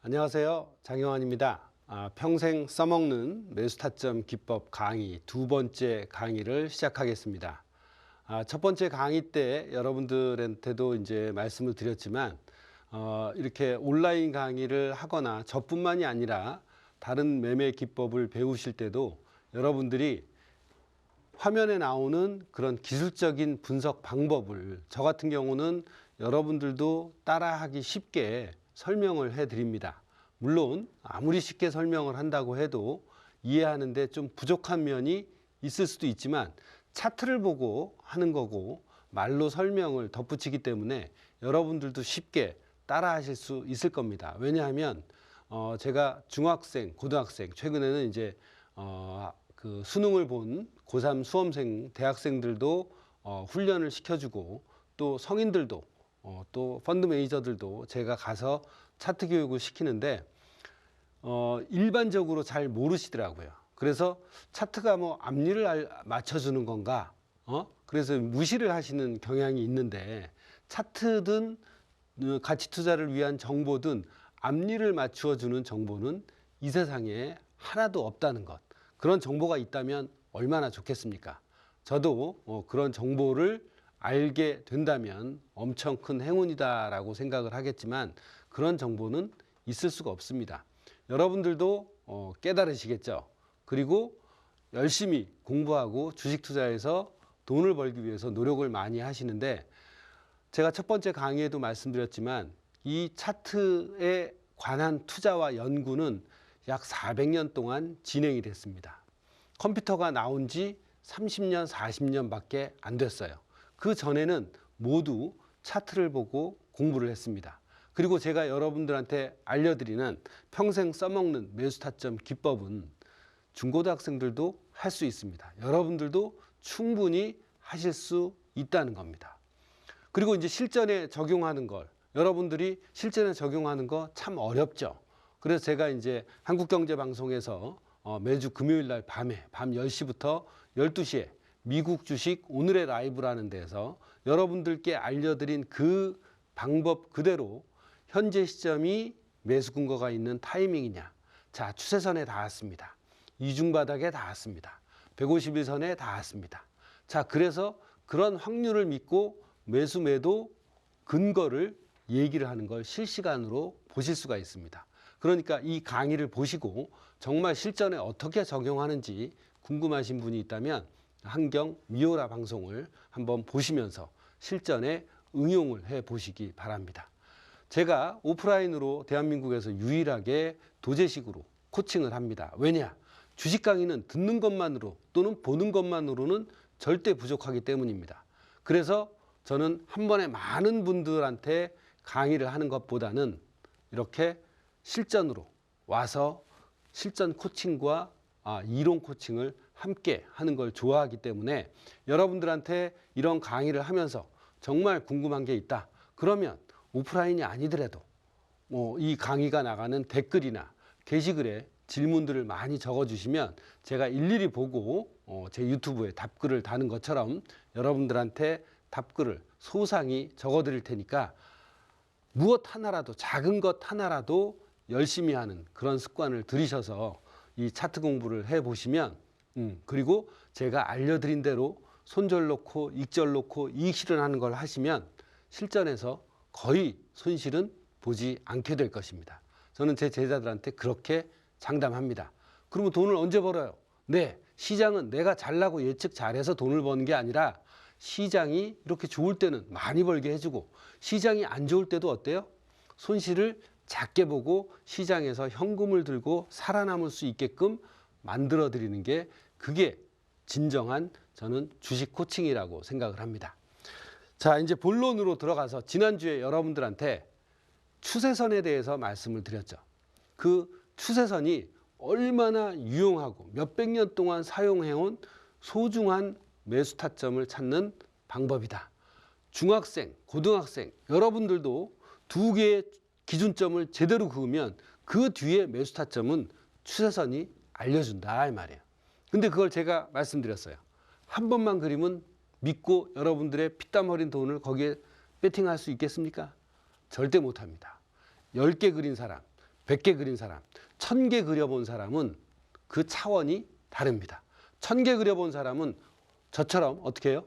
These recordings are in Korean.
안녕하세요. 장영환입니다. 평생 써먹는 매수 타점 기법 강의 두 번째 강의를 시작하겠습니다. 첫 번째 강의 때 여러분들한테도 이제 말씀을 드렸지만 이렇게 온라인 강의를 하거나 저뿐만이 아니라 다른 매매 기법을 배우실 때도 여러분들이 화면에 나오는 그런 기술적인 분석 방법을 저 같은 경우는 여러분들도 따라하기 쉽게 설명을 해 드립니다. 물론 아무리 쉽게 설명을 한다고 해도 이해하는데 좀 부족한 면이 있을 수도 있지만 차트를 보고 하는 거고 말로 설명을 덧붙이기 때문에 여러분들도 쉽게 따라 하실 수 있을 겁니다. 왜냐하면 제가 중학생, 고등학생, 최근에는 이제 그 수능을 본 고3 수험생, 대학생들도 훈련을 시켜주고 또 성인들도 또 펀드 매니저들도 제가 가서 차트 교육을 시키는데 일반적으로 잘 모르시더라고요. 그래서 차트가 뭐 앞니를 맞춰주는 건가? 그래서 무시를 하시는 경향이 있는데 차트든 가치 투자를 위한 정보든 앞니를 맞추어주는 정보는 이 세상에 하나도 없다는 것. 그런 정보가 있다면 얼마나 좋겠습니까? 저도 그런 정보를 알게 된다면 엄청 큰 행운이다라고 생각을 하겠지만 그런 정보는 있을 수가 없습니다. 여러분들도 깨달으시겠죠? 그리고 열심히 공부하고 주식 투자에서 돈을 벌기 위해서 노력을 많이 하시는데 제가 첫 번째 강의에도 말씀드렸지만 이 차트에 관한 투자와 연구는 약 400년 동안 진행이 됐습니다. 컴퓨터가 나온 지 30년, 40년 밖에 안 됐어요. 그 전에는 모두 차트를 보고 공부를 했습니다. 그리고 제가 여러분들한테 알려드리는 평생 써먹는 매수 타점 기법은 중고등학생들도 할 수 있습니다. 여러분들도 충분히 하실 수 있다는 겁니다. 그리고 이제 실전에 적용하는 걸 여러분들이 실전에 적용하는 거 참 어렵죠. 그래서 제가 이제 한국경제방송에서 매주 금요일 날 밤에 밤 10시부터 12시에 미국 주식 오늘의 라이브라는 데서 여러분들께 알려드린 그 방법 그대로 현재 시점이 매수 근거가 있는 타이밍이냐. 자, 추세선에 닿았습니다. 이중바닥에 닿았습니다. 151선에 닿았습니다. 자, 그래서 그런 확률을 믿고 매수 매도 근거를 얘기를 하는 걸 실시간으로 보실 수가 있습니다. 그러니까 이 강의를 보시고 정말 실전에 어떻게 적용하는지 궁금하신 분이 있다면 한경 미오라 방송을 한번 보시면서 실전에 응용을 해 보시기 바랍니다. 제가 오프라인으로 대한민국에서 유일하게 도제식으로 코칭을 합니다. 왜냐? 주식 강의는 듣는 것만으로 또는 보는 것만으로는 절대 부족하기 때문입니다. 그래서 저는 한 번에 많은 분들한테 강의를 하는 것보다는 이렇게 실전으로 와서 실전 코칭과 이론 코칭을 함께 하는 걸 좋아하기 때문에 여러분들한테 이런 강의를 하면서 정말 궁금한 게 있다. 그러면 오프라인이 아니더라도 이 강의가 나가는 댓글이나 게시글에 질문들을 많이 적어주시면 제가 일일이 보고 제 유튜브에 답글을 다는 것처럼 여러분들한테 답글을 소상히 적어드릴 테니까 무엇 하나라도 작은 것 하나라도 열심히 하는 그런 습관을 들이셔서 이 차트 공부를 해보시면 그리고 제가 알려드린 대로 손절 놓고 익절 놓고 이익 실현하는 걸 하시면 실전에서 거의 손실은 보지 않게 될 것입니다. 저는 제 제자들한테 그렇게 장담합니다. 그러면 돈을 언제 벌어요? 네, 시장은 내가 잘나고 예측 잘해서 돈을 버는 게 아니라 시장이 이렇게 좋을 때는 많이 벌게 해주고 시장이 안 좋을 때도 어때요? 손실을 작게 보고 시장에서 현금을 들고 살아남을 수 있게끔 만들어 드리는 게 그게 진정한 저는 주식 코칭이라고 생각을 합니다. 자, 이제 본론으로 들어가서 지난주에 여러분들한테 추세선에 대해서 말씀을 드렸죠. 그 추세선이 얼마나 유용하고 몇백 년 동안 사용해온 소중한 매수 타점을 찾는 방법이다. 중학생, 고등학생 여러분들도 두 개의 기준점을 제대로 그으면 그 뒤에 매수 타점은 추세선이 알려준다 이 말이에요. 근데 그걸 제가 말씀드렸어요. 한 번만 그리면 믿고 여러분들의 피땀 흘린 돈을 거기에 배팅할 수 있겠습니까? 절대 못합니다. 10개 그린 사람, 100개 그린 사람, 1000개 그려본 사람은 그 차원이 다릅니다. 1000개 그려본 사람은 저처럼 어떻게 해요?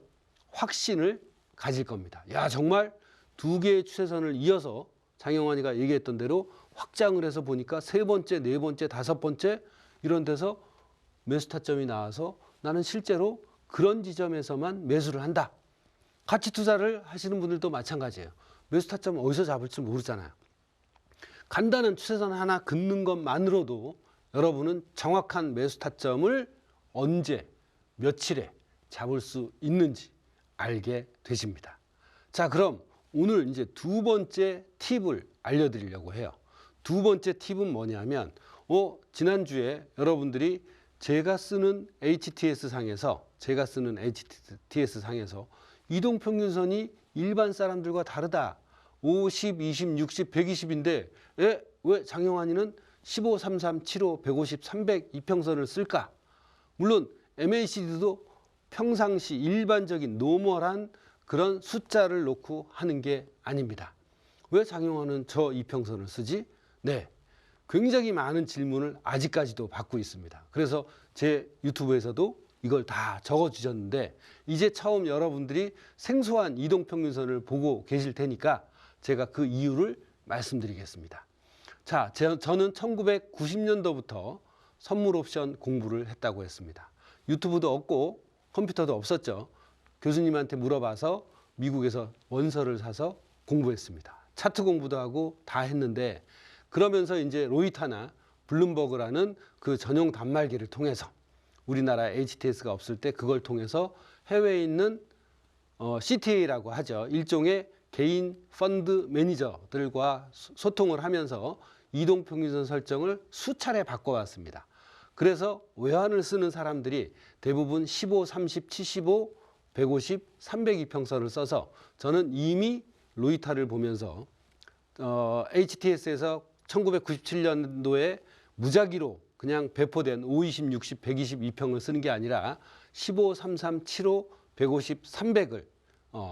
확신을 가질 겁니다. 야, 정말 2개의 추세선을 이어서 장영환이가 얘기했던 대로 확장을 해서 보니까 3번째, 4번째, 5번째 이런 데서 매수 타점이 나와서 나는 실제로 그런 지점에서만 매수를 한다. 가치 투자를 하시는 분들도 마찬가지예요. 매수 타점 어디서 잡을지 모르잖아요. 간단한 추세선 하나 긋는 것만으로도 여러분은 정확한 매수 타점을 언제, 며칠에 잡을 수 있는지 알게 되십니다. 자, 그럼 오늘 이제 2번째 팁을 알려드리려고 해요. 2번째 팁은 뭐냐면, 지난주에 여러분들이 제가 쓰는 HTS 상에서 이동평균선이 일반 사람들과 다르다. 50, 20, 60, 120인데 왜 장영환이는 15, 33, 75, 150, 300 이평선을 쓸까? 물론 MACD도 평상시 일반적인 노멀한 그런 숫자를 놓고 하는 게 아닙니다. 왜 장영환은 저 이평선을 쓰지? 네, 굉장히 많은 질문을 아직까지도 받고 있습니다. 그래서 제 유튜브에서도 이걸 다 적어주셨는데 이제 처음 여러분들이 생소한 이동평균선을 보고 계실 테니까 제가 그 이유를 말씀드리겠습니다. 자, 저는 1990년도부터 선물 옵션 공부를 했다고 했습니다. 유튜브도 없고 컴퓨터도 없었죠. 교수님한테 물어봐서 미국에서 원서를 사서 공부했습니다. 차트 공부도 하고 다 했는데 그러면서 이제 로이타나 블룸버그라는 그 전용 단말기를 통해서 우리나라 HTS가 없을 때 그걸 통해서 해외에 있는 CTA라고 하죠. 일종의 개인 펀드 매니저들과 소통을 하면서 이동평균선 설정을 수차례 바꿔왔습니다. 그래서 외환을 쓰는 사람들이 대부분 15, 30, 75, 150, 300 이평선을 써서 저는 이미 로이타를 보면서 HTS에서 1997년도에 무작위로 그냥 배포된 520, 60, 120 이평을 쓰는 게 아니라 15, 33, 75, 150, 300을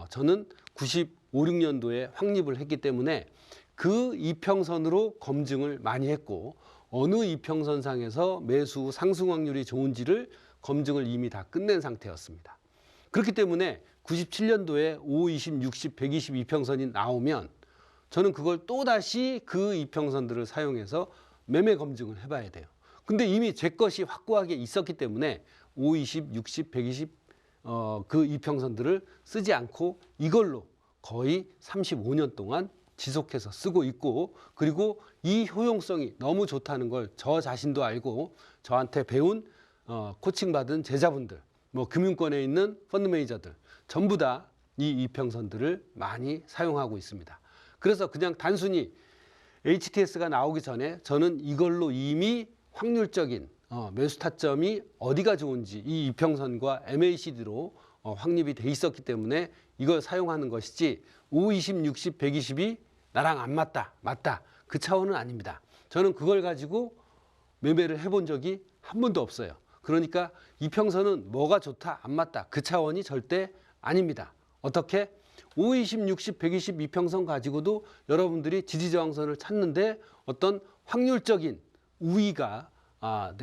저는 95, 6년도에 확립을 했기 때문에 그 이평선으로 검증을 많이 했고 어느 이평선상에서 매수 상승 확률이 좋은지를 검증을 이미 다 끝낸 상태였습니다. 그렇기 때문에 97년도에 5, 20, 60, 120 이평선이 나오면 저는 그걸 또다시 그 이평선들을 사용해서 매매 검증을 해봐야 돼요. 근데 이미 제 것이 확고하게 있었기 때문에 5, 20, 60, 120 그 이평선들을 쓰지 않고 이걸로 거의 35년 동안 지속해서 쓰고 있고 그리고 이 효용성이 너무 좋다는 걸 저 자신도 알고 저한테 배운 코칭받은 제자분들 뭐 금융권에 있는 펀드 매니저들 전부 다 이 이평선들을 많이 사용하고 있습니다. 그래서 그냥 단순히 HTS가 나오기 전에 저는 이걸로 이미 확률적인 매수 타점이 어디가 좋은지 이 이평선과 MACD로 확립이 돼 있었기 때문에 이걸 사용하는 것이지 5, 20, 60, 120이 나랑 안 맞다 그 차원은 아닙니다. 저는 그걸 가지고 매매를 해본 적이 한 번도 없어요. 그러니까 이평선은 뭐가 좋다 안 맞다 그 차원이 절대 아닙니다. 어떻게? 5, 20, 60, 120 이평선 가지고도 여러분들이 지지저항선을 찾는데 어떤 확률적인 우위가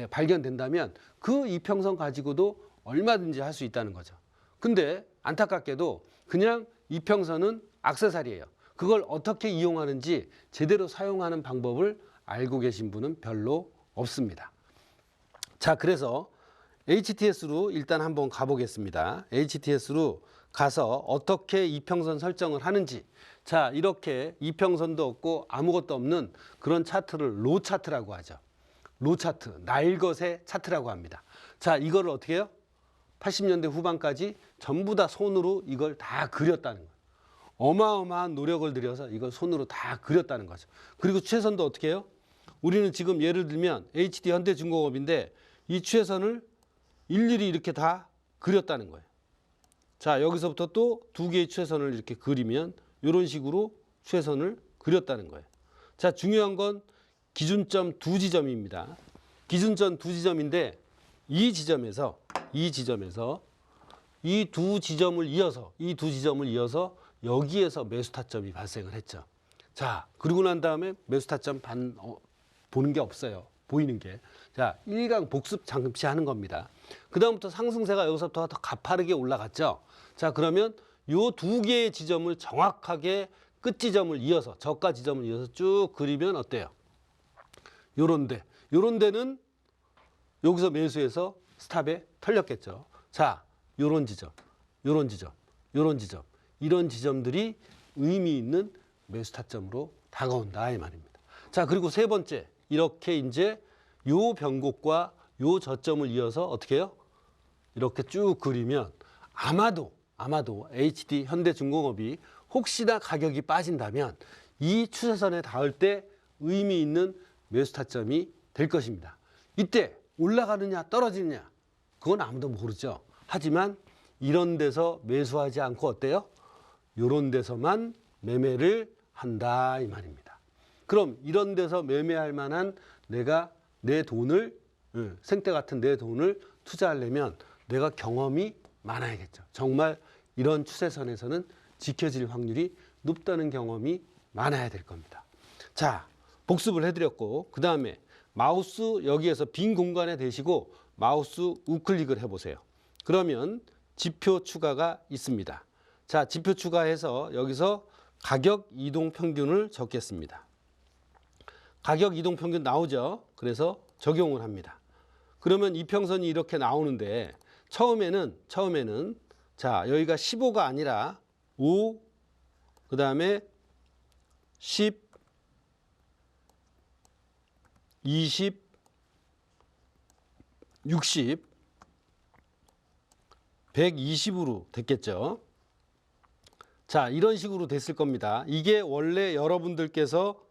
발견된다면 그 이평선 가지고도 얼마든지 할 수 있다는 거죠. 근데 안타깝게도 그냥 이평선은 액세서리예요. 그걸 어떻게 이용하는지 제대로 사용하는 방법을 알고 계신 분은 별로 없습니다. 자, 그래서 HTS로 일단 한번 가보겠습니다. HTS로 가서 어떻게 이평선 설정을 하는지. 자, 이렇게 이평선도 없고 아무것도 없는 그런 차트를 로 차트라고 하죠. 로 차트, 날것의 차트라고 합니다. 자, 이거를 어떻게 해요? 80년대 후반까지 전부 다 손으로 이걸 다 그렸다는 거예요. 어마어마한 노력을 들여서 이걸 손으로 다 그렸다는 거죠. 그리고 추세선도 어떻게 해요? 우리는 지금 예를 들면 HD 현대중공업인데 이 추세선을 일일이 이렇게 다 그렸다는 거예요. 자, 여기서부터 또 2개의 추세선을 이렇게 그리면 이런 식으로 추세선을 그렸다는 거예요. 자, 중요한 건 기준점 2지점입니다. 기준점 2지점인데 이 지점에서 이 두 지점을 이어서 여기에서 매수 타점이 발생을 했죠. 자, 그리고 난 다음에 매수 타점 보는 게 없어요. 보이는 게. 자, 1강 복습 잠시 하는 겁니다. 그 다음부터 상승세가 여기서부터 더 가파르게 올라갔죠. 자, 그러면 요 두 개의 지점을 정확하게 끝 지점을 이어서 저가 지점을 이어서 쭉 그리면 어때요? 요런 데는 여기서 매수해서 스탑에 털렸겠죠. 자, 요런 지점, 요런 지점, 요런 지점, 이런 지점들이 의미 있는 매수 타점으로 다가온다 이 말입니다. 자, 그리고 세 번째, 이렇게 이제 요 변곡과 요 저점을 이어서 어떻게 해요? 이렇게 쭉 그리면 아마도 HD 현대중공업이 혹시나 가격이 빠진다면 이 추세선에 닿을 때 의미 있는 매수 타점이 될 것입니다. 이때 올라가느냐 떨어지느냐 그건 아무도 모르죠. 하지만 이런 데서 매수하지 않고 어때요? 이런 데서만 매매를 한다 이 말입니다. 그럼 이런 데서 매매할 만한 내가 내 돈을 생태 같은 내 돈을 투자하려면 내가 경험이 많아야겠죠. 정말 이런 추세선에서는 지켜질 확률이 높다는 경험이 많아야 될 겁니다. 자, 복습을 해드렸고 그 다음에 마우스 여기에서 빈 공간에 대시고 마우스 우클릭을 해보세요. 그러면 지표 추가가 있습니다. 자, 지표 추가해서 여기서 가격 이동 평균을 적겠습니다. 가격 이동 평균 나오죠. 그래서 적용을 합니다. 그러면 이평선이 이렇게 나오는데 처음에는 자, 여기가 15가 아니라 5, 그 다음에 10, 20, 60, 120으로 됐겠죠. 자, 이런 식으로 됐을 겁니다. 이게 원래 여러분들께서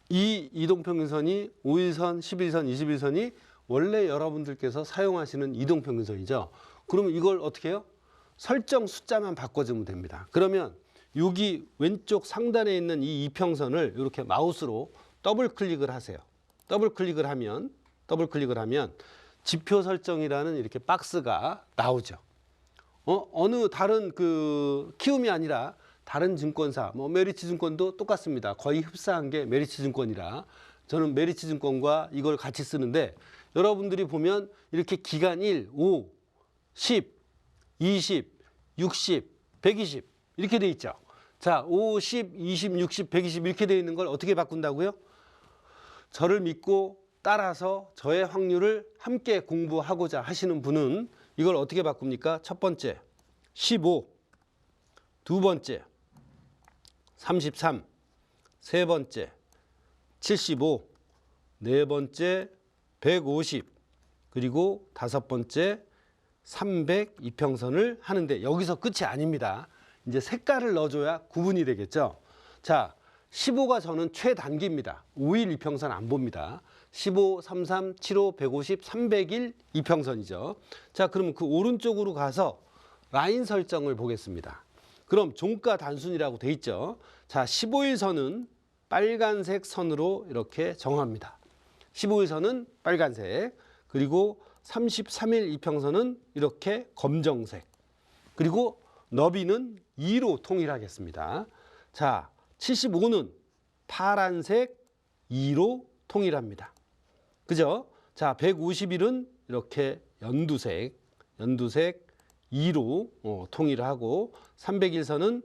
이 이동평균선이 5일선, 11선, 21선이 원래 여러분들께서 사용하시는 이동평균선이죠. 그러면 이걸 어떻게 해요? 설정 숫자만 바꿔주면 됩니다. 그러면 여기 왼쪽 상단에 있는 이 이평선을 이렇게 마우스로 더블 클릭을 하세요. 더블 클릭을 하면 지표 설정이라는 이렇게 박스가 나오죠. 어느 다른 그 키움이 아니라 다른 증권사, 뭐 메리츠증권도 똑같습니다. 거의 흡사한 게 메리츠증권이라 저는 메리츠증권과 이걸 같이 쓰는데 여러분들이 보면 이렇게 기간 1, 5, 10, 20, 60, 120 이렇게 돼 있죠. 자, 5, 10, 20, 60, 120 이렇게 돼 있는 걸 어떻게 바꾼다고요? 저를 믿고 따라서 저의 확률을 함께 공부하고자 하시는 분은 이걸 어떻게 바꿉니까? 첫 번째 15, 두 번째 33, 세 번째 75, 네 번째 150, 그리고 다섯 번째 300 이평선을 하는데 여기서 끝이 아닙니다. 이제 색깔을 넣어줘야 구분이 되겠죠. 자, 15가 저는 최단기입니다. 5일 이평선 안 봅니다. 15, 33, 75, 150, 301 이평선이죠. 자, 그러면 그 오른쪽으로 가서 라인 설정을 보겠습니다. 그럼 종가 단순이라고 돼 있죠. 자, 15일 선은 빨간색 선으로 이렇게 정합니다. 15일 선은 빨간색, 그리고 33일 이평선은 이렇게 검정색, 그리고 너비는 2로 통일하겠습니다. 자, 75는 파란색 2로 통일합니다. 그죠? 자, 150일은 이렇게 연두색 2로 통일하고 300일선은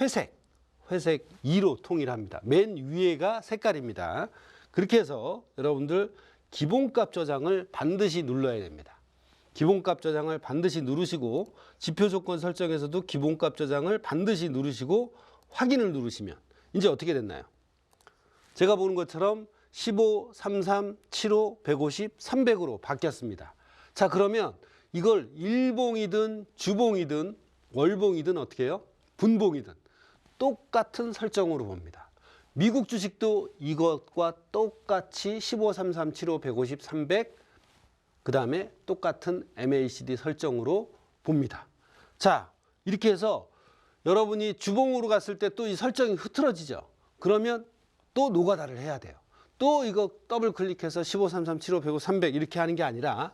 회색 2로 통일합니다. 맨 위에가 색깔입니다. 그렇게 해서 여러분들 기본값 저장을 반드시 눌러야 됩니다. 기본값 저장을 반드시 누르시고 지표 조건 설정에서도 기본값 저장을 반드시 누르시고 확인을 누르시면 이제 어떻게 됐나요? 제가 보는 것처럼 15, 33, 75, 150, 300으로 바뀌었습니다. 자, 그러면 이걸 일봉이든 주봉이든 월봉이든 어떻게 해요? 분봉이든 똑같은 설정으로 봅니다. 미국 주식도 이것과 똑같이 15, 33, 75, 150, 300 그 다음에 똑같은 MACD 설정으로 봅니다. 자, 이렇게 해서 여러분이 주봉으로 갔을 때 또 이 설정이 흐트러지죠. 그러면 또 노가다를 해야 돼요. 또 이거 더블 클릭해서 15, 33, 75, 150, 300 이렇게 하는 게 아니라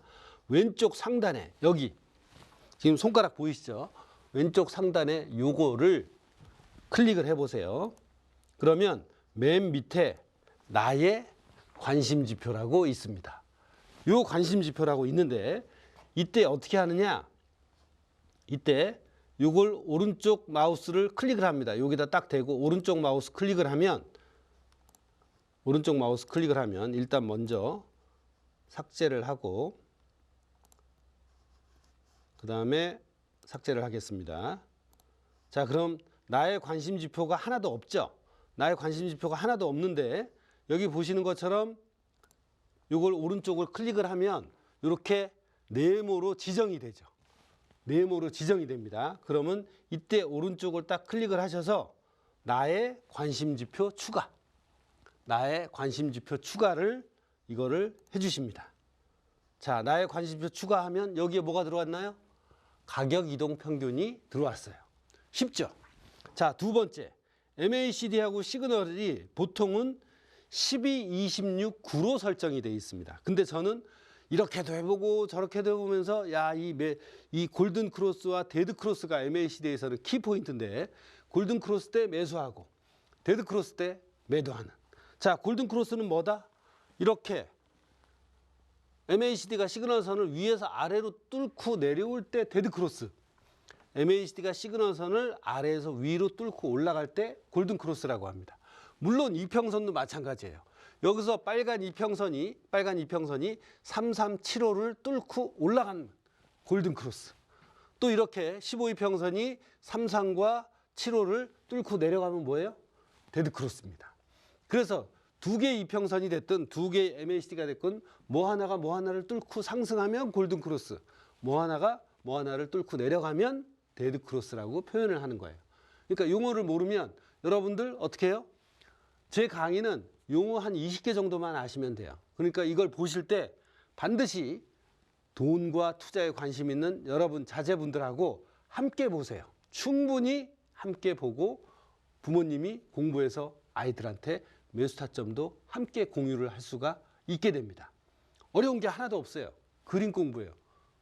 왼쪽 상단에 여기 지금 손가락 보이시죠? 왼쪽 상단에 요거를 클릭을 해보세요. 그러면 맨 밑에 나의 관심 지표라고 있습니다. 요 관심 지표라고 있는데 이때 어떻게 하느냐? 이때 요걸 오른쪽 마우스를 클릭을 합니다. 여기다 딱 대고 오른쪽 마우스 클릭을 하면 일단 먼저 삭제를 하고 그 다음에 삭제를 하겠습니다. 자, 그럼 나의 관심 지표가 하나도 없죠? 나의 관심 지표가 하나도 없는데 여기 보시는 것처럼 이걸 오른쪽을 클릭을 하면 이렇게 네모로 지정이 되죠. 네모로 지정이 됩니다. 그러면 이때 오른쪽을 딱 클릭을 하셔서 나의 관심 지표 추가, 나의 관심 지표 추가를 이거를 해주십니다. 자, 나의 관심 지표 추가하면 여기에 뭐가 들어왔나요? 가격 이동 평균이 들어왔어요. 쉽죠? 자, 두 번째, MACD하고 시그널이 보통은 12, 26, 9로 설정이 되어 있습니다. 근데 저는 이렇게도 해보고 저렇게도 해보면서 이 골든 크로스와 데드 크로스가 MACD에서는 키포인트인데 골든 크로스 때 매수하고 데드 크로스 때 매도하는. 자, 골든 크로스는 뭐다? 이렇게 MACD가 시그널선을 위에서 아래로 뚫고 내려올 때 데드 크로스, MACD가 시그널선을 아래에서 위로 뚫고 올라갈 때 골든 크로스라고 합니다. 물론 이평선도 마찬가지예요. 여기서 빨간 이평선이 3375를 뚫고 올라간 골든 크로스. 또 이렇게 15이평선이 33과 75를 뚫고 내려가면 뭐예요? 데드 크로스입니다. 그래서 두 개의 이평선이 됐든 두 개의 MACD가 됐건 뭐 하나를 뚫고 상승하면 골든 크로스, 뭐 하나를 뚫고 내려가면 데드 크로스라고 표현을 하는 거예요. 그러니까 용어를 모르면 여러분들 어떻게 해요? 제 강의는 용어 한 20개 정도만 아시면 돼요. 그러니까 이걸 보실 때 반드시 돈과 투자에 관심 있는 여러분 자제분들하고 함께 보세요. 충분히 함께 보고 부모님이 공부해서 아이들한테 매수 타점도 함께 공유를 할 수가 있게 됩니다. 어려운 게 하나도 없어요. 그림 공부예요.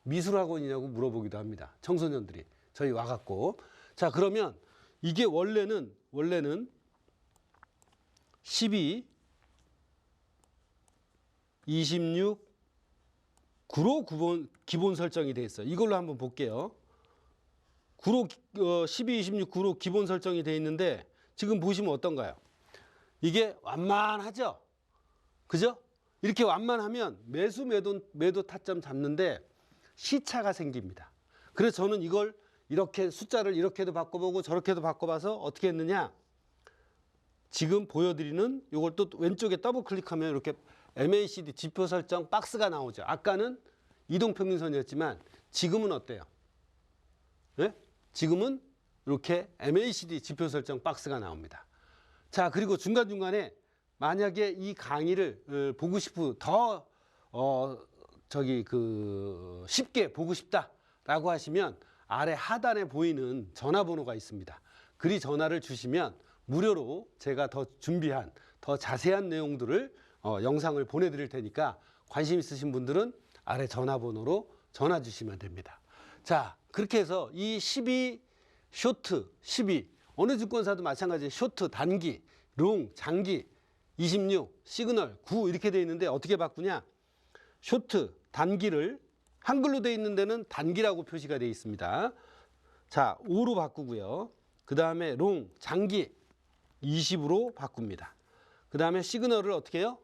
미술학원이냐고 물어보기도 합니다. 청소년들이 저희 와갖고. 자, 그러면 이게 원래는 12, 26, 9로 기본 설정이 돼 있어요. 이걸로 한번 볼게요. 12, 26, 9로 기본 설정이 돼 있는데 지금 보시면 어떤가요? 이게 완만하죠? 그죠? 이렇게 완만하면 매수 매도 타점 잡는데 시차가 생깁니다. 그래서 저는 이걸 이렇게 숫자를 이렇게도 바꿔보고 저렇게도 바꿔봐서 어떻게 했느냐? 지금 보여드리는 이걸 또 왼쪽에 더블 클릭하면 이렇게 MACD 지표 설정 박스가 나오죠. 아까는 이동평균선이었지만 지금은 어때요? 네? 지금은 이렇게 MACD 지표 설정 박스가 나옵니다. 자, 그리고 중간중간에 만약에 이 강의를 보고 더 쉽게 보고 싶다라고 하시면 아래 하단에 보이는 전화번호가 있습니다. 그리 전화를 주시면 무료로 제가 더 준비한 더 자세한 내용들을 영상을 보내드릴 테니까 관심 있으신 분들은 아래 전화번호로 전화 주시면 됩니다. 자, 그렇게 해서 이 12 쇼트, 12 어느 증권사도 마찬가지 쇼트, 단기, 롱, 장기, 26, 시그널, 9 이렇게 되어 있는데 어떻게 바꾸냐? 쇼트, 단기를 한글로 되어 있는 데는 단기라고 표시가 되어 있습니다. 자, 5로 바꾸고요. 그 다음에 롱, 장기 20으로 바꿉니다. 그 다음에 시그널을 어떻게 해요?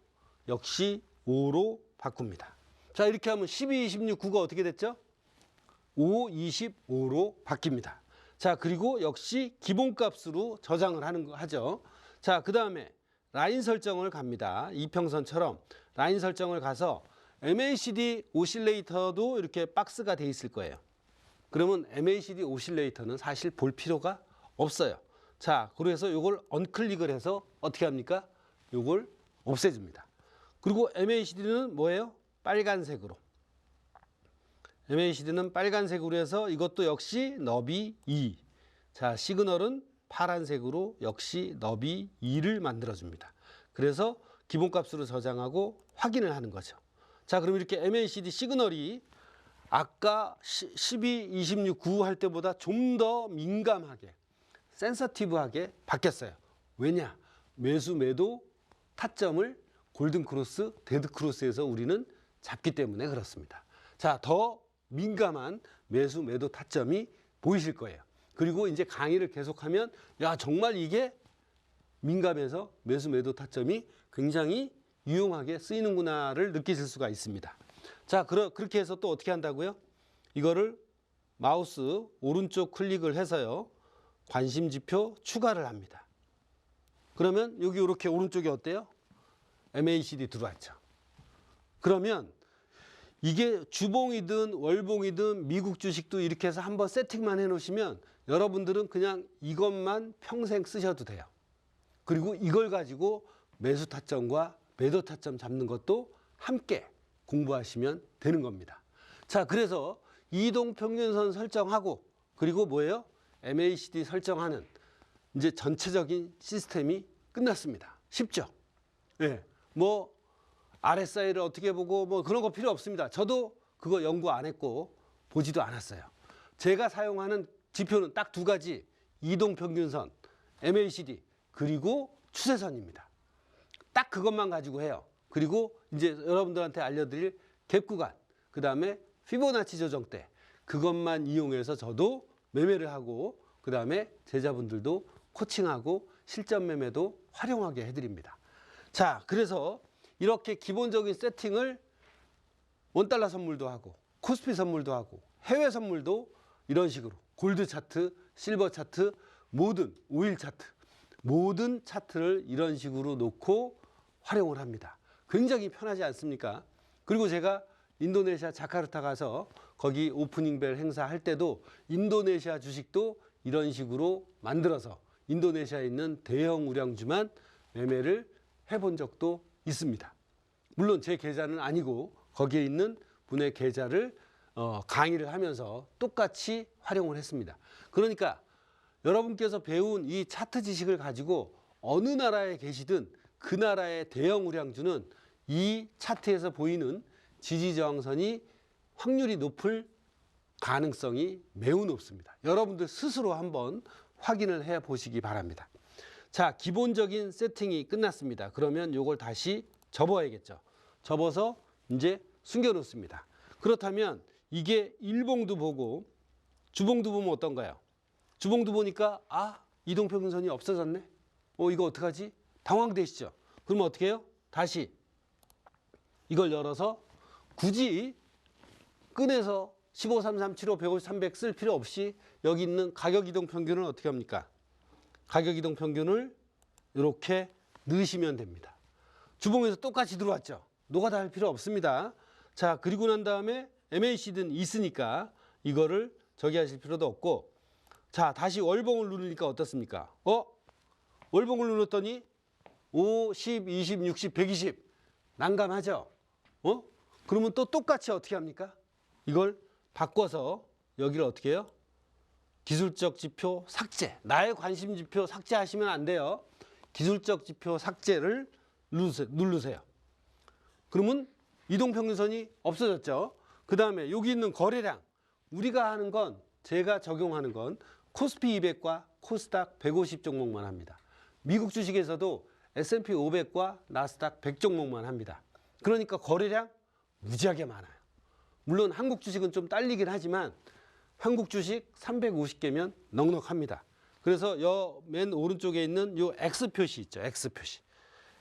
역시 5로 바꿉니다. 자, 이렇게 하면 12, 26, 9가 어떻게 됐죠? 5, 25로 바뀝니다. 자, 그리고 역시 기본값으로 저장을 하죠. 자, 그 다음에 라인 설정을 갑니다. 이평선처럼 라인 설정을 가서 MACD 오실레이터도 이렇게 박스가 돼 있을 거예요. 그러면 MACD 오실레이터는 사실 볼 필요가 없어요. 자, 그래서 이걸 언클릭을 해서 어떻게 합니까? 이걸 없애줍니다. 그리고 MACD는 뭐예요? 빨간색으로. MACD는 빨간색으로 해서 이것도 역시 너비 2. 자, 시그널은 파란색으로 역시 너비 2를 만들어줍니다. 그래서 기본값으로 저장하고 확인을 하는 거죠. 자, 그럼 이렇게 MACD 시그널이 아까 12, 26, 9 할 때보다 좀 더 민감하게, 센서티브하게 바뀌었어요. 왜냐? 매수, 매도 타점을 골든 크로스, 데드 크로스에서 우리는 잡기 때문에 그렇습니다. 자, 더 민감한 매수 매도 타점이 보이실 거예요. 그리고 이제 강의를 계속하면 야, 정말 이게 민감해서 매수 매도 타점이 굉장히 유용하게 쓰이는구나를 느끼실 수가 있습니다. 자, 그렇게 해서 또 어떻게 한다고요? 이거를 마우스 오른쪽 클릭을 해서요, 관심지표 추가를 합니다. 그러면 여기 이렇게 오른쪽에 어때요? MACD 들어왔죠. 그러면 이게 주봉이든 월봉이든 미국 주식도 이렇게 해서 한번 세팅만 해 놓으시면 여러분들은 그냥 이것만 평생 쓰셔도 돼요. 그리고 이걸 가지고 매수 타점과 매도 타점 잡는 것도 함께 공부하시면 되는 겁니다. 자, 그래서 이동평균선 설정하고 그리고 뭐예요? MACD 설정하는 이제 전체적인 시스템이 끝났습니다. 쉽죠? 예. 뭐 RSI를 어떻게 보고 뭐 그런 거 필요 없습니다. 저도 그거 연구 안 했고 보지도 않았어요. 제가 사용하는 지표는 딱 두 가지. 이동평균선, MACD, 그리고 추세선입니다. 딱 그것만 가지고 해요. 그리고 이제 여러분들한테 알려드릴 갭 구간, 그 다음에 피보나치 조정대, 그것만 이용해서 저도 매매를 하고 그 다음에 제자분들도 코칭하고 실전 매매도 활용하게 해드립니다. 자, 그래서 이렇게 기본적인 세팅을 원달러 선물도 하고 코스피 선물도 하고 해외 선물도 이런 식으로 골드 차트, 실버 차트, 모든 오일 차트, 모든 차트를 이런 식으로 놓고 활용을 합니다. 굉장히 편하지 않습니까? 그리고 제가 인도네시아 자카르타 가서 거기 오프닝 벨 행사 할 때도 인도네시아 주식도 이런 식으로 만들어서 인도네시아에 있는 대형 우량주만 매매를 해본 적도 있습니다. 물론 제 계좌는 아니고 거기에 있는 분의 계좌를 강의를 하면서 똑같이 활용을 했습니다. 그러니까 여러분께서 배운 이 차트 지식을 가지고 어느 나라에 계시든 그 나라의 대형 우량주는 이 차트에서 보이는 지지저항선이 확률이 높을 가능성이 매우 높습니다. 여러분들 스스로 한번 확인을 해 보시기 바랍니다. 자, 기본적인 세팅이 끝났습니다. 그러면 이걸 다시 접어야겠죠. 접어서 이제 숨겨 놓습니다. 그렇다면 이게 일봉도 보고 주봉도 보면 어떤가요? 주봉도 보니까 이동평균선이 없어졌네. 이거 어떡하지? 당황되시죠? 그러면 어떻게 해요? 다시 이걸 열어서 굳이 꺼내서 15, 33, 75, 150, 300 쓸 필요 없이 여기 있는 가격이동평균을 어떻게 합니까? 가격이동평균을 이렇게 넣으시면 됩니다. 주봉에서 똑같이 들어왔죠? 노가다 할 필요 없습니다. 자, 그리고 난 다음에 MACD는 있으니까 이거를 저기 하실 필요도 없고, 자, 다시 월봉을 누르니까 어떻습니까? 월봉을 눌렀더니 5, 10, 20, 60, 120 난감하죠? 그러면 또 똑같이 어떻게 합니까? 이걸 바꿔서 여기를 어떻게 해요? 기술적 지표 삭제. 나의 관심 지표 삭제하시면 안 돼요. 기술적 지표 삭제를 누르세요. 그러면 이동평균선이 없어졌죠. 그 다음에 여기 있는 거래량. 우리가 하는 건, 제가 적용하는 건 코스피 200과 코스닥 150 종목만 합니다. 미국 주식에서도 S&P 500과 나스닥 100 종목만 합니다. 그러니까 거래량 무지하게 많아요. 물론 한국 주식은 좀 딸리긴 하지만 한국 주식 350개면 넉넉합니다. 그래서 맨 오른쪽에 있는 요 X 표시 있죠. X 표시.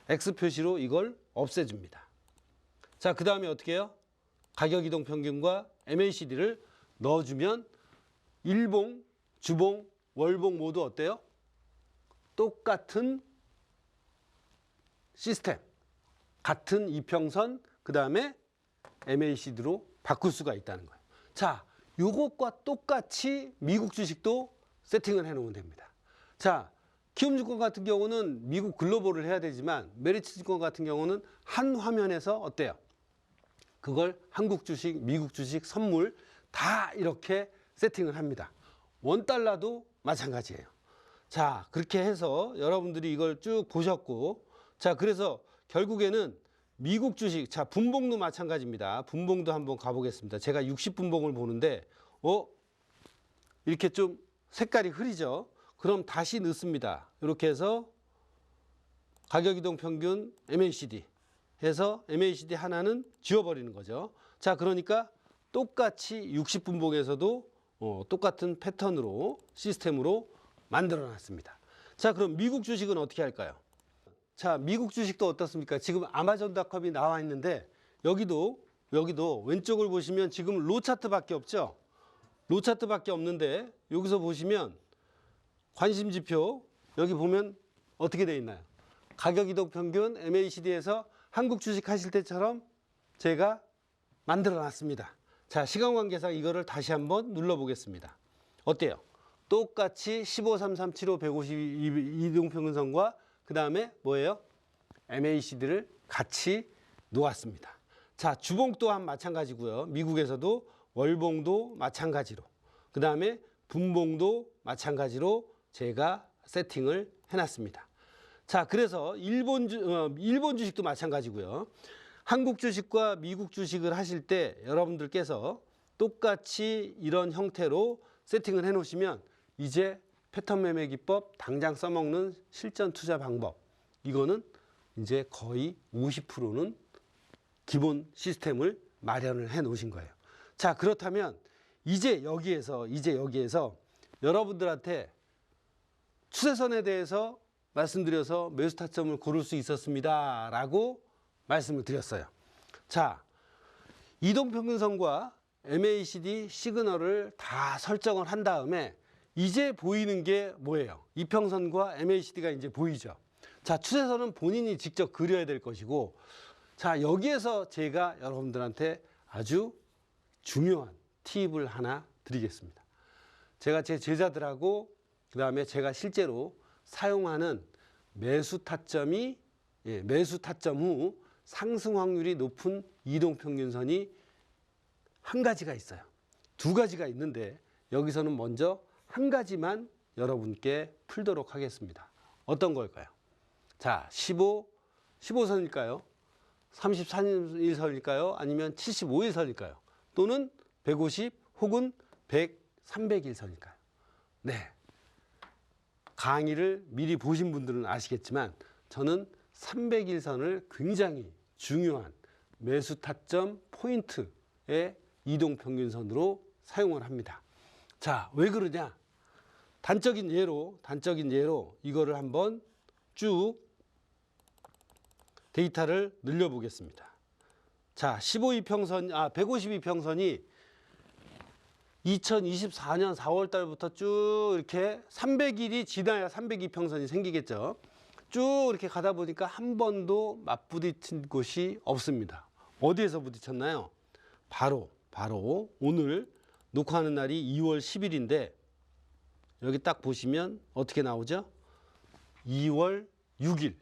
X 표시로 이걸 없애줍니다. 자, 그 다음에 어떻게 해요? 가격 이동 평균과 MACD를 넣어주면 일봉, 주봉, 월봉 모두 어때요? 똑같은 시스템, 같은 이평선, 그 다음에 MACD로 바꿀 수가 있다는 거예요. 자, 요것과 똑같이 미국 주식도 세팅을 해 놓으면 됩니다. 자, 키움증권 같은 경우는 미국 글로벌을 해야 되지만 메리츠증권 같은 경우는 한 화면에서 어때요? 그걸 한국 주식, 미국 주식, 선물 다 이렇게 세팅을 합니다. 원달러도 마찬가지예요. 자, 그렇게 해서 여러분들이 이걸 쭉 보셨고, 자, 그래서 결국에는 미국 주식, 자, 분봉도 마찬가지입니다. 분봉도 한번 가보겠습니다. 제가 60분봉을 보는데, 이렇게 좀 색깔이 흐리죠? 그럼 다시 넣습니다. 이렇게 해서 가격이동 평균 MACD. 해서 MACD 하나는 지워버리는 거죠. 자, 그러니까 똑같이 60분봉에서도 똑같은 패턴으로 시스템으로 만들어 놨습니다. 자, 그럼 미국 주식은 어떻게 할까요? 자, 미국 주식도 어떻습니까? 지금 아마존닷컴이 나와 있는데 여기도 왼쪽을 보시면 지금 로 차트밖에 없죠. 로 차트밖에 없는데 여기서 보시면 관심 지표 여기 보면 어떻게 되어 있나요? 가격 이동 평균 MACD에서 한국 주식 하실 때처럼 제가 만들어 놨습니다. 자, 시간 관계상 이거를 다시 한번 눌러 보겠습니다. 어때요? 똑같이 15, 3, 3, 7, 5, 152 이동평균선과 그 다음에 뭐예요? MACD를 같이 놓았습니다. 자, 주봉 또한 마찬가지고요. 미국에서도 월봉도 마찬가지로, 그 다음에 분봉도 마찬가지로 제가 세팅을 해놨습니다. 자, 그래서 일본 주식도 마찬가지고요. 한국 주식과 미국 주식을 하실 때 여러분들께서 똑같이 이런 형태로 세팅을 해 놓으시면 이제 패턴 매매 기법 당장 써먹는 실전 투자 방법, 이거는 이제 거의 50%는 기본 시스템을 마련을 해 놓으신 거예요. 자, 그렇다면 이제 여기에서 여러분들한테 추세선에 대해서 말씀드려서 매수 타점을 고를 수 있었습니다 라고 말씀을 드렸어요. 자, 이동평균선과 MACD 시그널을 다 설정을 한 다음에 이제 보이는 게 뭐예요? 이평선과 MACD가 이제 보이죠. 자, 추세선은 본인이 직접 그려야 될 것이고, 자, 여기에서 제가 여러분들한테 아주 중요한 팁을 하나 드리겠습니다. 제가 제 제자들하고 그 다음에 제가 실제로 사용하는 매수 타점 후 상승 확률이 높은 이동평균선이 한 가지가 있어요. 두 가지가 있는데 여기서는 먼저 한 가지만 여러분께 풀도록 하겠습니다. 어떤 걸까요? 자, 15선일까요? 34일선일까요? 아니면 75일선일까요? 또는 150 혹은 100, 300일선일까요? 네. 강의를 미리 보신 분들은 아시겠지만 저는 300일선을 굉장히 중요한 매수 타점 포인트의 이동평균선으로 사용을 합니다. 자, 왜 그러냐? 단적인 예로 이거를 한번 쭉 데이터를 늘려 보겠습니다. 자, 152평선이 2024년 4월 달부터 쭉 이렇게 300일이 지나야 302평선이 생기겠죠. 쭉 이렇게 가다 보니까 한 번도 맞부딪힌 곳이 없습니다. 어디에서 부딪혔나요? 바로 오늘 녹화하는 날이 2월 10일인데 여기 딱 보시면 어떻게 나오죠? 2월 6일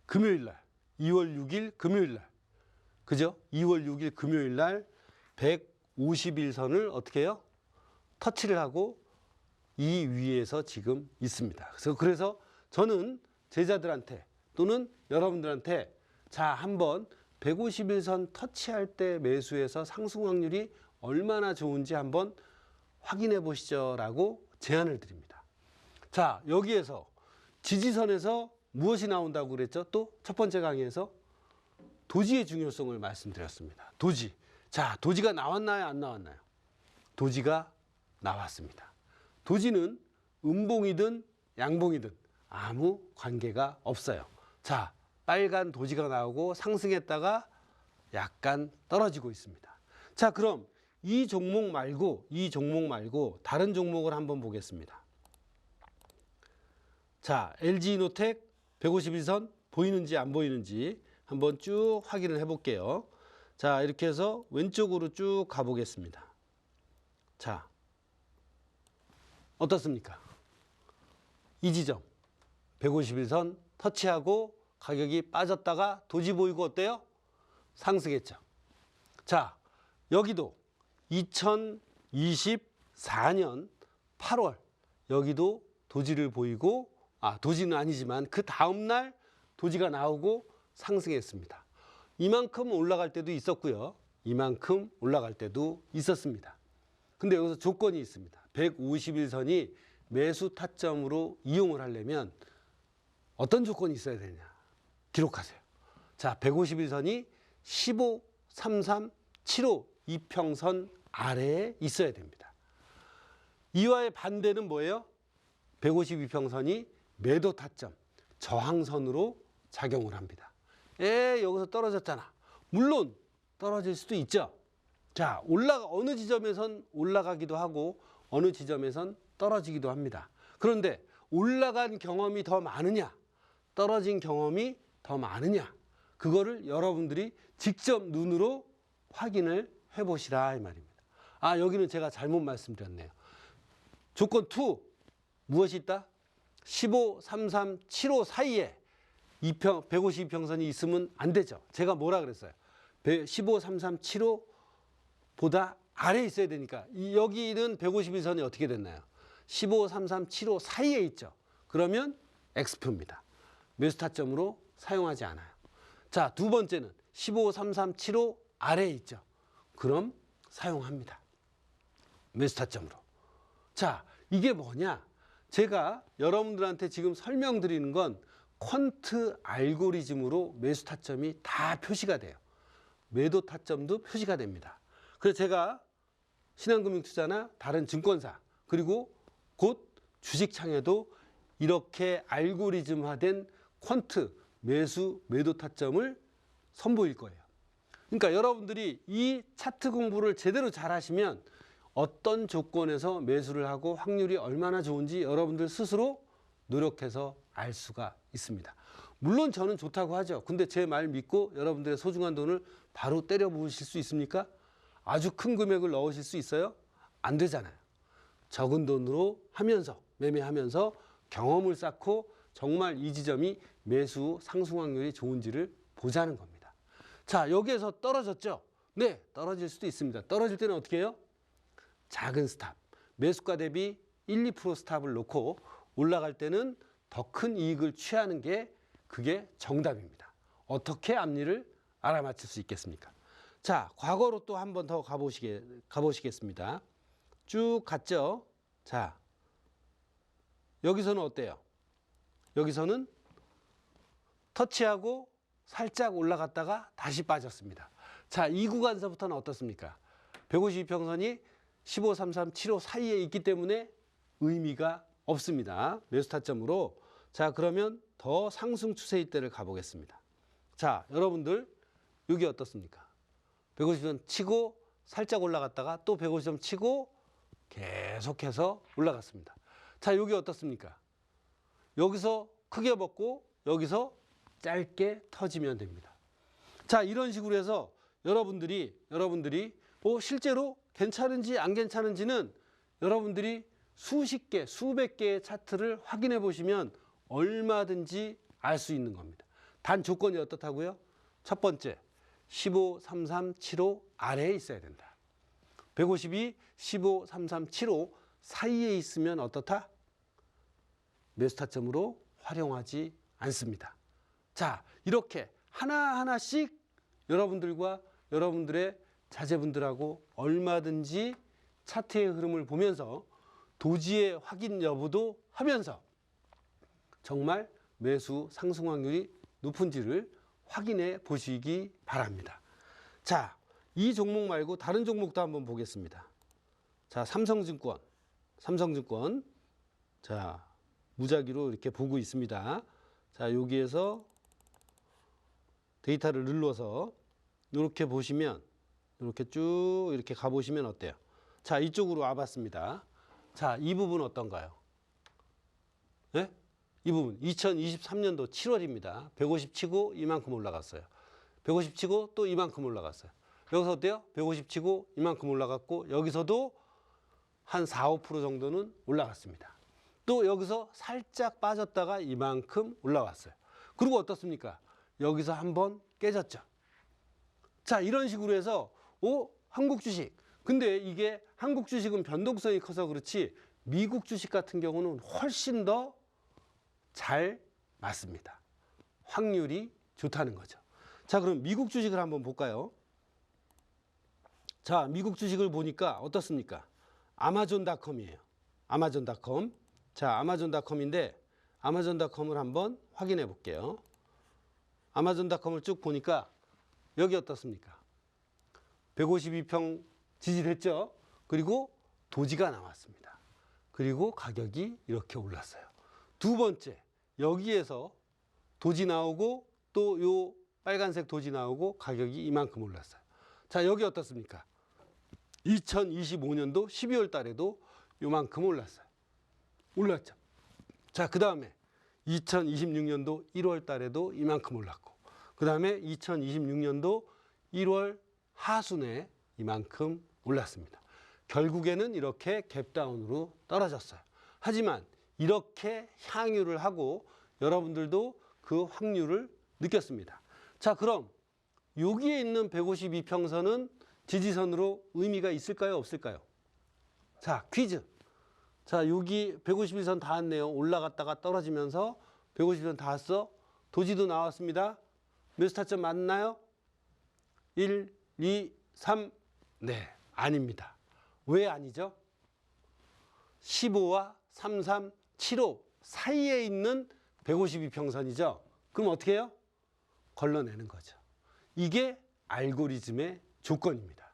금요일 날, 2월 6일 금요일 날, 그죠? 2월 6일 금요일 날 150일선을 어떻게 해요? 터치를 하고 이 위에서 지금 있습니다. 그래서 저는 제자들한테 또는 여러분들한테 자, 한번 150일선 터치할 때 매수해서 상승 확률이 얼마나 좋은지 한번 확인해 보시죠 라고 제안을 드립니다. 자, 여기에서 지지선에서 무엇이 나온다고 그랬죠? 또 첫 번째 강의에서 도지의 중요성을 말씀드렸습니다. 도지. 자, 도지가 나왔나요? 안 나왔나요? 도지가 나왔습니다. 도지는 음봉이든 양봉이든 아무 관계가 없어요. 자, 빨간 도지가 나오고 상승했다가 약간 떨어지고 있습니다. 자, 그럼 이 종목 말고 다른 종목을 한번 보겠습니다. 자, LG이노텍 151선 보이는지 안 보이는지 한번 쭉 확인을 해 볼게요. 자, 이렇게 해서 왼쪽으로 쭉 가보겠습니다. 자, 어떻습니까? 이 지점 151선 터치하고 가격이 빠졌다가 도지 보이고 어때요? 상승했죠. 자, 여기도 2024년 8월 여기도 도지를 보이고, 도지는 아니지만 그 다음날 도지가 나오고 상승했습니다. 이만큼 올라갈 때도 있었고요. 이만큼 올라갈 때도 있었습니다. 근데 여기서 조건이 있습니다. 151선이 매수 타점으로 이용을 하려면 어떤 조건이 있어야 되냐? 기록하세요. 자, 151선이 15, 33, 75 이평선 아래에 있어야 됩니다. 이와의 반대는 뭐예요? 152평선이 매도 타점, 저항선으로 작용을 합니다. 여기서 떨어졌잖아. 물론 떨어질 수도 있죠. 자, 어느 지점에선 올라가기도 하고 어느 지점에선 떨어지기도 합니다. 그런데 올라간 경험이 더 많으냐, 떨어진 경험이 더 많으냐, 그거를 여러분들이 직접 눈으로 확인을 해보시라 이 말입니다. 아, 여기는 제가 잘못 말씀드렸네요. 조건 2, 무엇이 있다? 15, 33, 75 사이에 152평선이 있으면 안 되죠. 제가 뭐라 그랬어요? 15, 33, 75보다 아래에 있어야 되니까. 여기는 151선이 어떻게 됐나요? 15, 33, 75 사이에 있죠. 그러면 X표입니다. 매수 타점으로 사용하지 않아요. 자, 두 번째는 15, 33, 75 아래에 있죠. 그럼 사용합니다. 매수 타점으로. 자, 이게 뭐냐? 제가 여러분들한테 지금 설명드리는 건 퀀트 알고리즘으로 매수 타점이 다 표시가 돼요. 매도 타점도 표시가 됩니다. 그래서 제가 신한금융투자나 다른 증권사 그리고 곧 주식창에도 이렇게 알고리즘화된 퀀트 매수 매도 타점을 선보일 거예요. 그러니까 여러분들이 이 차트 공부를 제대로 잘 하시면 어떤 조건에서 매수를 하고 확률이 얼마나 좋은지 여러분들 스스로 노력해서 알 수가 있습니다. 물론 저는 좋다고 하죠. 근데 제 말 믿고 여러분들의 소중한 돈을 바로 때려 부으실 수 있습니까? 아주 큰 금액을 넣으실 수 있어요? 안 되잖아요. 적은 돈으로 하면서 매매하면서 경험을 쌓고 정말 이 지점이 매수 상승 확률이 좋은지를 보자는 겁니다. 자, 여기에서 떨어졌죠? 네, 떨어질 수도 있습니다. 떨어질 때는 어떻게 해요? 작은 스탑, 매수가 대비 1, 2% 스탑을 놓고 올라갈 때는 더 큰 이익을 취하는 게 그게 정답입니다. 어떻게 앞니를 알아맞힐 수 있겠습니까? 자, 과거로 또 한 번 더 가보시겠습니다. 쭉 갔죠? 자, 여기서는 어때요? 여기서는 터치하고 살짝 올라갔다가 다시 빠졌습니다. 자, 이 구간서부터는 어떻습니까? 152평선이 15, 33, 75 사이에 있기 때문에 의미가 없습니다. 매수 타점으로. 자, 그러면 더 상승 추세일 때를 가보겠습니다. 자, 여러분들 여기 어떻습니까? 150점 치고 살짝 올라갔다가 또 150점 치고 계속해서 올라갔습니다. 자, 여기 어떻습니까? 여기서 크게 먹고 여기서 짧게 터지면 됩니다. 자, 이런 식으로 해서 여러분들이 실제로 괜찮은지 안 괜찮은지는 여러분들이 수십 개, 수백 개의 차트를 확인해 보시면 얼마든지 알 수 있는 겁니다. 단 조건이 어떻다고요? 첫 번째, 15, 33, 75 아래에 있어야 된다. 152, 15, 33, 75 사이에 있으면 어떻다? 매수 타점으로 활용하지 않습니다. 자, 이렇게 하나하나씩 여러분들과 여러분들의 자제분들하고 얼마든지 차트의 흐름을 보면서 도지의 확인 여부도 하면서 정말 매수 상승 확률이 높은지를 확인해 보시기 바랍니다. 자, 이 종목 말고 다른 종목도 한번 보겠습니다. 자, 삼성증권. 자, 무작위로 이렇게 보고 있습니다. 자, 여기에서 데이터를 눌러서 이렇게 보시면 이렇게 쭉 이렇게 가보시면 어때요? 자, 이쪽으로 와봤습니다. 자, 이 부분 어떤가요? 네? 이 부분 2023년도 7월입니다. 150 치고 이만큼 올라갔어요. 150 치고 또 이만큼 올라갔어요. 여기서 어때요? 150 치고 이만큼 올라갔고 여기서도 한 4, 5% 정도는 올라갔습니다. 또 여기서 살짝 빠졌다가 이만큼 올라왔어요. 그리고 어떻습니까? 여기서 한번 깨졌죠. 자, 이런 식으로 해서 한국 주식. 근데 이게 한국 주식은 변동성이 커서 그렇지 미국 주식 같은 경우는 훨씬 더 잘 맞습니다. 확률이 좋다는 거죠. 자, 그럼 미국 주식을 한번 볼까요? 자, 미국 주식을 보니까 어떻습니까? 아마존닷컴이에요. 아마존닷컴. 자, 아마존닷컴인데 아마존닷컴을 한번 확인해 볼게요. 아마존닷컴을 쭉 보니까 여기 어떻습니까? 152평 지지됐죠? 그리고 도지가 나왔습니다. 그리고 가격이 이렇게 올랐어요. 두 번째, 여기에서 도지 나오고 또 요 빨간색 도지 나오고 가격이 이만큼 올랐어요. 자, 여기 어떻습니까? 2025년도 12월 달에도 요만큼 올랐어요. 올랐죠. 자, 그 다음에 2026년도 1월 달에도 이만큼 올랐고, 그 다음에 2026년도 1월 하순에 이만큼 올랐습니다. 결국에는 이렇게 갭다운으로 떨어졌어요. 하지만 이렇게 향유를 하고 여러분들도 그 확률을 느꼈습니다. 자, 그럼 여기에 있는 152평선은 지지선으로 의미가 있을까요? 없을까요? 자, 퀴즈. 자, 여기 151선 닿았네요. 올라갔다가 떨어지면서 151선 닿았어. 도지도 나왔습니다. 몇 스타점 맞나요? 1, 2, 3. 네, 아닙니다. 왜 아니죠? 15와 33, 75 사이에 있는 152평선이죠. 그럼 어떻게 해요? 걸러내는 거죠. 이게 알고리즘의 조건입니다.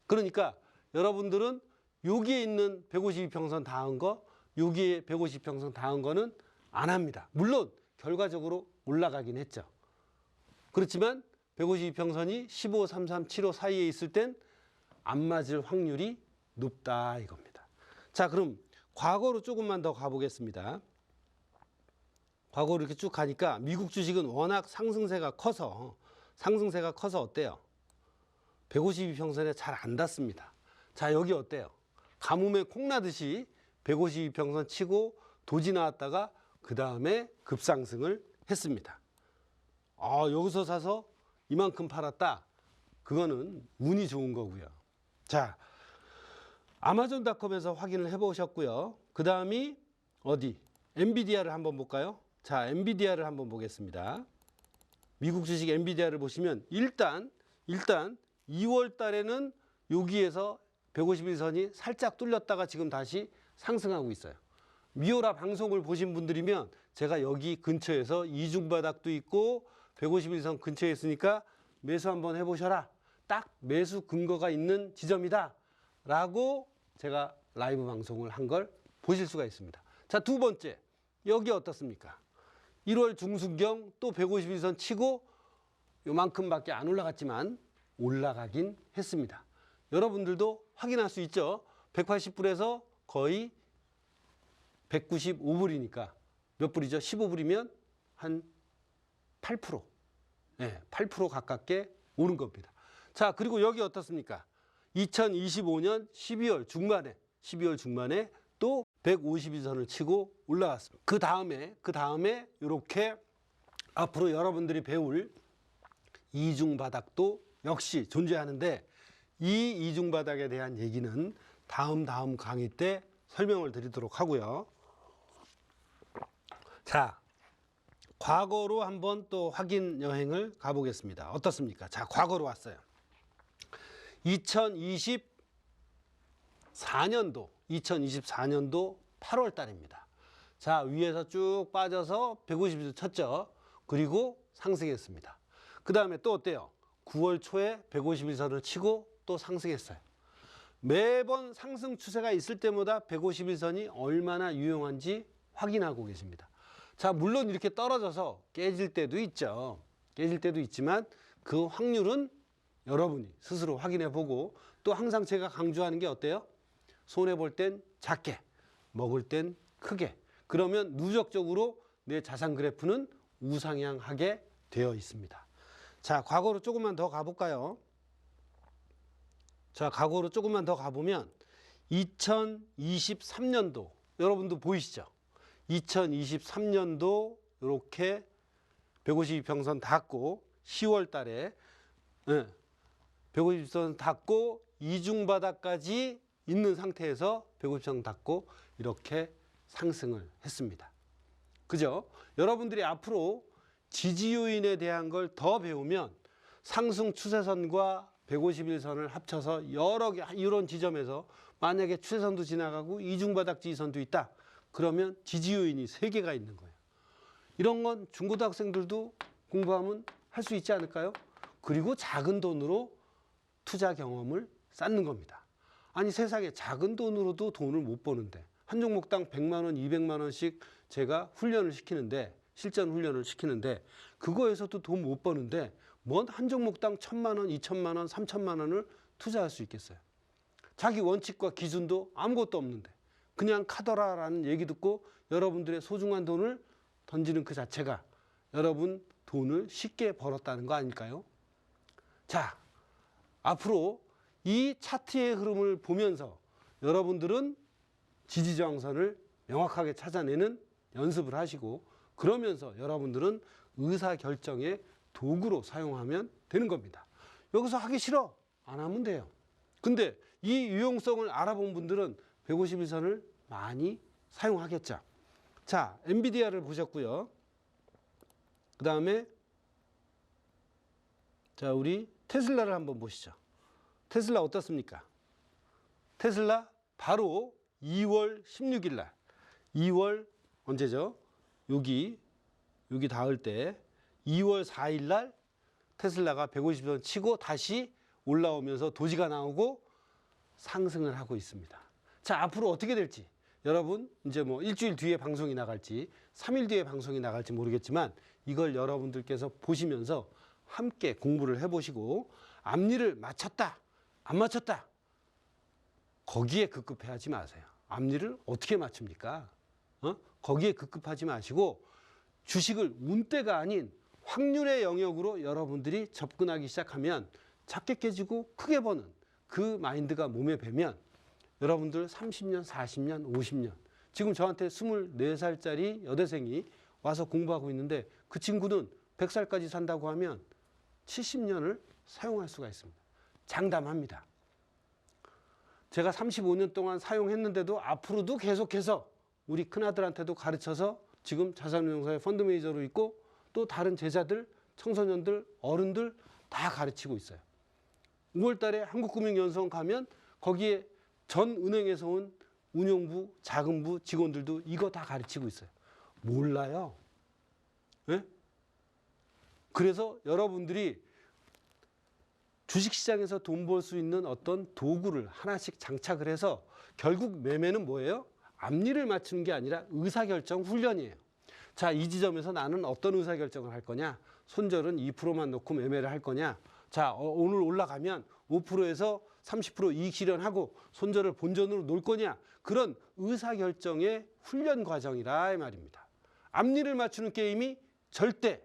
그러니까 여러분들은 여기에 있는 152평선 닿은 거, 여기에 150평선 닿은 거는 안 합니다. 물론 결과적으로 올라가긴 했죠. 그렇지만 152평선이 15, 33, 75 사이에 있을 땐 안 맞을 확률이 높다 이겁니다. 자, 그럼 과거로 조금만 더 가보겠습니다. 과거로 이렇게 쭉 가니까 미국 주식은 워낙 상승세가 커서 어때요? 152평선에 잘 안 닿습니다. 자, 여기 어때요? 가뭄에 콩나듯이 152평선 치고 도지 나왔다가 그 다음에 급상승을 했습니다. 여기서 사서 이만큼 팔았다. 그거는 운이 좋은 거고요. 자, 아마존닷컴에서 확인을 해보셨고요. 그 다음이 어디? 엔비디아를 한번 볼까요? 자, 엔비디아를 한번 보겠습니다. 미국 주식 엔비디아를 보시면 일단 2월 달에는 여기에서 151선이 살짝 뚫렸다가 지금 다시 상승하고 있어요. 미오라 방송을 보신 분들이면 제가 여기 근처에서 이중바닥도 있고 151선 근처에 있으니까 매수 한번 해보셔라. 딱 매수 근거가 있는 지점이다 라고 제가 라이브 방송을 한 걸 보실 수가 있습니다. 자, 두 번째, 여기 어떻습니까? 1월 중순경 또 151선 치고 요만큼밖에 안 올라갔지만 올라가긴 했습니다. 여러분들도 확인할 수 있죠. 180불에서 거의 195불이니까 몇 불이죠? 15불이면 한 8%. 네, 8% 가깝게 오른 겁니다. 자, 그리고 여기 어떻습니까? 2025년 12월 중반에 또 151선을 치고 올라갔습니다. 그 다음에 이렇게 앞으로 여러분들이 배울 이중바닥도 역시 존재하는데 이 이중바닥에 대한 얘기는 다음 강의 때 설명을 드리도록 하고요. 자, 과거로 한번 또 확인 여행을 가보겠습니다. 어떻습니까? 자, 과거로 왔어요. 2024년도 8월 달입니다. 자, 위에서 쭉 빠져서 150을 쳤죠. 그리고 상승했습니다. 그 다음에 또 어때요? 9월 초에 151선을 치고 또 상승했어요. 매번 상승 추세가 있을 때마다 151선이 얼마나 유용한지 확인하고 계십니다. 자, 물론 이렇게 떨어져서 깨질 때도 있죠. 깨질 때도 있지만 그 확률은 여러분이 스스로 확인해 보고 또 항상 제가 강조하는 게 어때요? 손해볼 땐 작게, 먹을 땐 크게. 그러면 누적적으로 내 자산 그래프는 우상향하게 되어 있습니다. 자, 과거로 조금만 더 가볼까요? 자, 과거로 조금만 더 가보면 2023년도 여러분도 보이시죠? 2023년도 이렇게 152평선 닿고 10월 달에 150선 닿고 이중바닥까지 있는 상태에서 150선 닿고 이렇게 상승을 했습니다. 그죠? 여러분들이 앞으로 지지 요인에 대한 걸 더 배우면 상승 추세선과 151선을 합쳐서 여러 개 이런 지점에서 만약에 추세선도 지나가고 이중바닥 지지선도 있다. 그러면 지지 요인이 3개가 있는 거예요. 이런 건 중고등학생들도 공부하면 할 수 있지 않을까요? 그리고 작은 돈으로 투자 경험을 쌓는 겁니다. 아니 세상에 작은 돈으로도 돈을 못 버는데 한 종목당 100만 원, 200만 원씩 제가 훈련을 시키는데 실전 훈련을 시키는데 그거에서도 돈 못 버는데 뭔 한 종목당 1,000만 원, 2,000만 원, 3,000만 원을 투자할 수 있겠어요. 자기 원칙과 기준도 아무것도 없는데 그냥 카더라라는 얘기 듣고 여러분들의 소중한 돈을 던지는 그 자체가 여러분 돈을 쉽게 벌었다는 거 아닐까요? 자, 앞으로 이 차트의 흐름을 보면서 여러분들은 지지저항선을 명확하게 찾아내는 연습을 하시고 그러면서 여러분들은 의사결정의 도구로 사용하면 되는 겁니다. 여기서 하기 싫어 안 하면 돼요. 근데 이 유용성을 알아본 분들은 151선을 많이 사용하겠죠. 자, 엔비디아를 보셨고요. 그 다음에 자, 우리 테슬라를 한번 보시죠. 테슬라 어떻습니까? 테슬라 바로 2월 16일 날 2월 언제죠? 여기 닿을 때 2월 4일 날 테슬라가 150선 치고 다시 올라오면서 도지가 나오고 상승을 하고 있습니다. 자, 앞으로 어떻게 될지 여러분 이제 뭐 일주일 뒤에 방송이 나갈지 3일 뒤에 방송이 나갈지 모르겠지만 이걸 여러분들께서 보시면서 함께 공부를 해보시고 앞니를 맞췄다 안 맞췄다 거기에 급급해하지 마세요. 앞니를 어떻게 맞춥니까? 거기에 급급하지 마시고 주식을 운대가 아닌 확률의 영역으로 여러분들이 접근하기 시작하면 작게 깨지고 크게 버는 그 마인드가 몸에 배면 여러분들 30년, 40년, 50년 지금 저한테 24살짜리 여대생이 와서 공부하고 있는데 그 친구는 100살까지 산다고 하면 70년을 사용할 수가 있습니다. 장담합니다. 제가 35년 동안 사용했는데도 앞으로도 계속해서 우리 큰아들한테도 가르쳐서 지금 자산운용사의 펀드 매니저로 있고 또 다른 제자들, 청소년들, 어른들 다 가르치고 있어요. 5월 달에 한국금융연수원 가면 거기에 전 은행에서 온 운용부, 자금부 직원들도 이거 다 가르치고 있어요. 몰라요. 네? 그래서 여러분들이 주식시장에서 돈 벌 수 있는 어떤 도구를 하나씩 장착을 해서 결국 매매는 뭐예요? 앞니를 맞추는 게 아니라 의사결정 훈련이에요. 자, 이 지점에서 나는 어떤 의사결정을 할 거냐? 손절은 2%만 놓고 매매를 할 거냐? 자, 오늘 올라가면 5%에서 30% 이익 실현하고 손절을 본전으로 놓을 거냐? 그런 의사결정의 훈련 과정이라 이 말입니다. 앞니를 맞추는 게임이 절대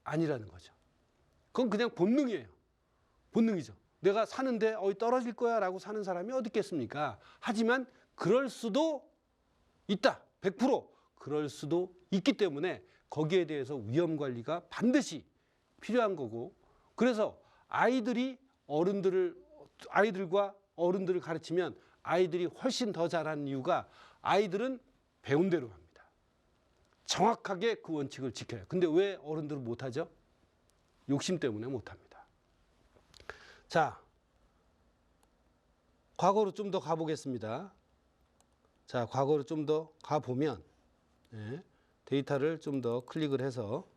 아니라는 거죠. 그건 그냥 본능이에요. 본능이죠. 내가 사는데 떨어질 거야 라고 사는 사람이 어디 있겠습니까? 하지만 그럴 수도 있다. 100% 그럴 수도 있기 때문에 거기에 대해서 위험 관리가 반드시 필요한 거고 그래서 아이들과 어른들을 가르치면 아이들이 훨씬 더 잘하는 이유가 아이들은 배운 대로 합니다. 정확하게 그 원칙을 지켜요. 근데 왜 어른들은 못하죠? 욕심 때문에 못합니다. 자, 과거로 좀 더 가보겠습니다. 자, 과거로 좀 더 가보면 데이터를 좀 더 클릭을 해서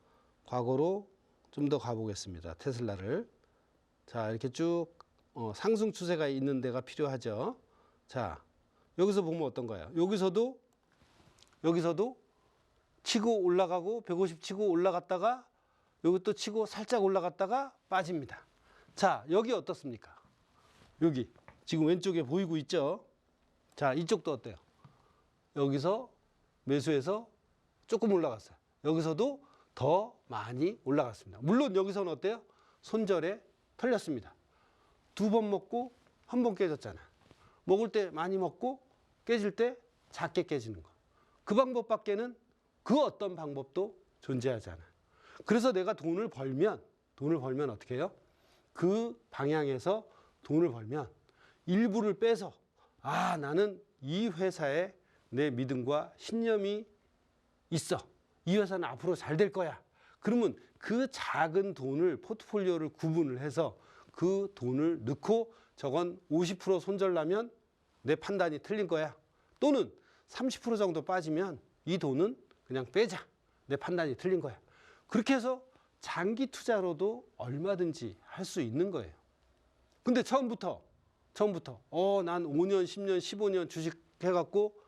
과거로 좀 더 가보겠습니다. 테슬라를. 자, 이렇게 쭉 상승 추세가 있는 데가 필요하죠. 자, 여기서 보면 어떤가요? 여기서도 치고 올라가고 150 치고 올라갔다가 여기 또 치고 살짝 올라갔다가 빠집니다. 자, 여기 어떻습니까? 여기 지금 왼쪽에 보이고 있죠? 자, 이쪽도 어때요? 여기서 매수해서 조금 올라갔어요. 여기서도 더 많이 올라갔습니다. 물론 여기서는 어때요? 손절에 털렸습니다. 2번 먹고 1번 깨졌잖아. 먹을 때 많이 먹고 깨질 때 작게 깨지는 거. 그 방법밖에는 그 어떤 방법도 존재하지 않아요. 그래서 내가 돈을 벌면 어떻게 해요? 그 방향에서 돈을 벌면 일부를 빼서 나는 이 회사에 내 믿음과 신념이 있어. 이 회사는 앞으로 잘 될 거야. 그러면 그 작은 돈을 포트폴리오를 구분을 해서 그 돈을 넣고 저건 50% 손절나면 내 판단이 틀린 거야. 또는 30% 정도 빠지면 이 돈은 그냥 빼자. 내 판단이 틀린 거야. 그렇게 해서 장기 투자로도 얼마든지 할 수 있는 거예요. 근데 처음부터 난 5년, 10년, 15년 주식 해갖고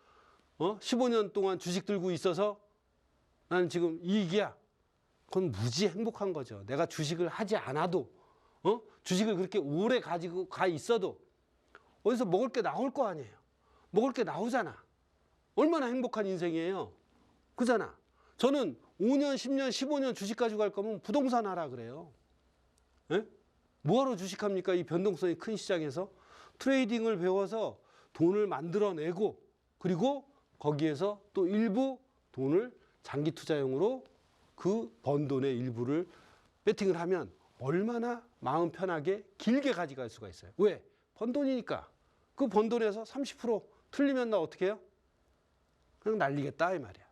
15년 동안 주식 들고 있어서 나는 지금 이익이야. 그건 무지 행복한 거죠. 내가 주식을 하지 않아도 주식을 그렇게 오래 가지고 가 있어도 어디서 먹을 게 나올 거 아니에요. 먹을 게 나오잖아. 얼마나 행복한 인생이에요. 그잖아. 저는 5년, 10년, 15년 주식 가지고 갈 거면 부동산 하라 그래요. 예? 뭐하러 주식합니까? 이 변동성이 큰 시장에서 트레이딩을 배워서 돈을 만들어내고 그리고 거기에서 또 일부 돈을 장기 투자용으로 그 번 돈의 일부를 베팅을 하면 얼마나 마음 편하게 길게 가져갈 수가 있어요. 왜? 번 돈이니까. 그 번 돈에서 30% 틀리면 나 어떻게 해요? 그냥 날리겠다 이 말이야.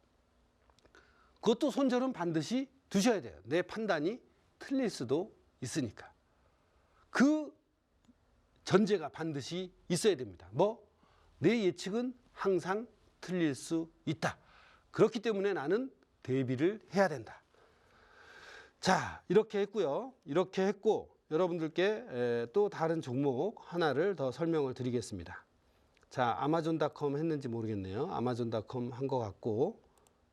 그것도 손절은 반드시 두셔야 돼요. 내 판단이 틀릴 수도 있으니까. 그 전제가 반드시 있어야 됩니다. 뭐? 내 예측은 항상 틀릴 수 있다. 그렇기 때문에 나는 대비를 해야 된다. 자, 이렇게 했고요. 이렇게 했고 여러분들께 또 다른 종목 하나를 더 설명을 드리겠습니다. 자, 아마존닷컴 했는지 모르겠네요. 아마존닷컴 한 것 같고